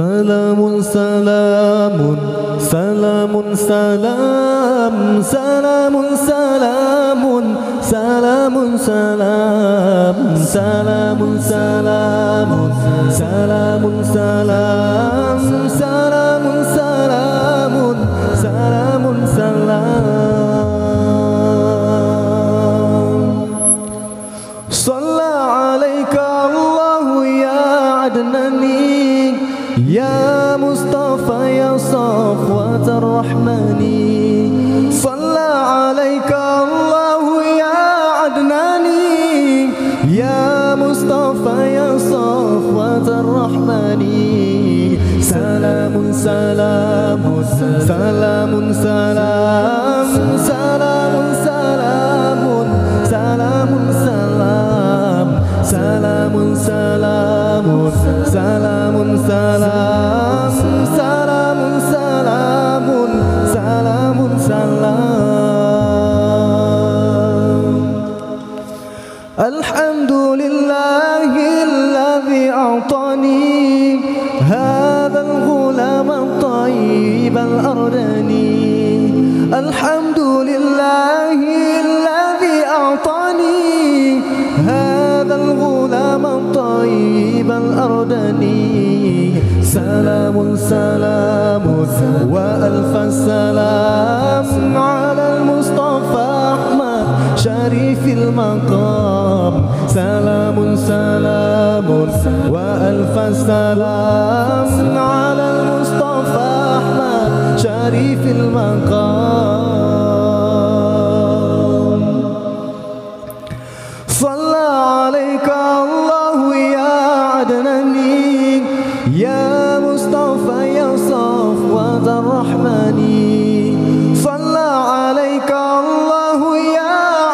Salamun salamun salamun salam salamun salamun salamun salam salamun salamun salamun salam salamun salamun salamun salam. Shalla alaika Allahu ya adnani ya Mustafa ya Safwat ar-Rahmani. Shalla alaika Allahu ya adnani ya Mustafa ya Safwat ar-Rahmani. Salamun salamun salamun salam salamun salamun salamun salam salamun salamun salamun salam salamun salamun salamun salam. Alhamdulillahi alladhi a'tani hadha al-ghulam at-tayyib al-ardani. Alhamdulillahi alladhi a'tani hadha al-ghulam at-tayyib al-ardani. Salamun salamun wa alf salam ala al-Mustafa Ahmad Sharif al-Maqam. Salamun salamun wa alf salam ala al-Mustafa Ahmad Sharif al-Maqam. Shalla alaika Allahu ya adnani ya Mustafa ya Safwat ar-Rahmani. Shalla alaika Allahu ya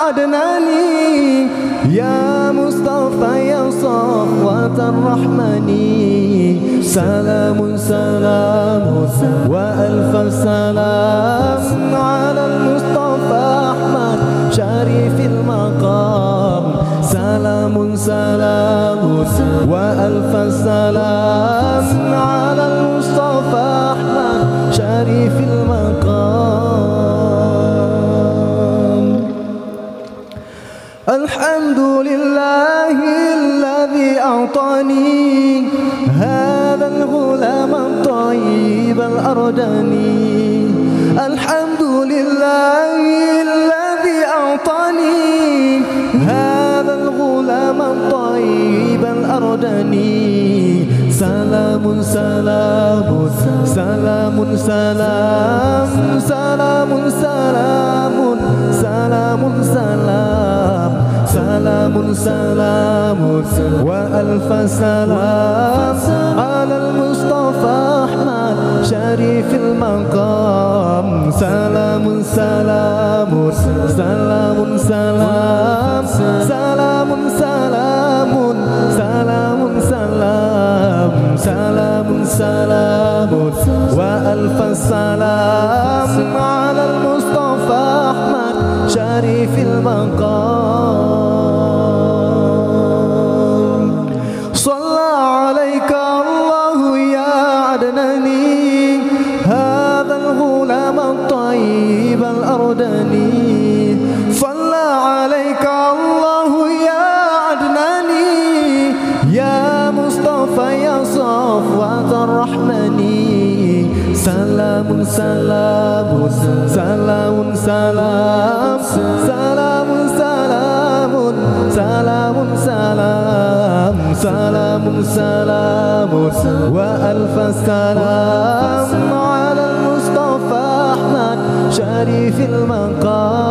adnani ya Mustafa ya Safwat ar-Rahmani. Salamun salamun wa alf salam ala al-Mustafa Ahmad Sharif al-Maqam. Salamun salamun wa alf salam ala al-Mustafa Ahmad Sharif al-Maqam. Alhamdulillahi alladhi a'tani hadha al-ghulam at-tayyib al-ardani. Alhamdulillahi alladhi a'tani hadha al-ghulam at-tayyib al-ardani. Salamun salamun salamun salam salamun salamun salamun salam salamun salamun wa alf salam ala al-Mustafa Ahmad Sharif al-Maqam. Salamun salamun salamun salam salamun salamun salamun salam salamun salamun wa alf salam ala al-Mustafa Ahmad Sharif al-Maqam. Shalla alaika Allahu ya adnani hadha al-ghulam at-tayyib al-ardani. Shalla alaika Allahu ya adnani ya Mustafa ya Safwat ar-Rahmani. Salamun salamun salamun salam salamun salamun salamun salam salamun salamun wa alf salam ala al-Mustafa Ahmad Sharif al-Maqam.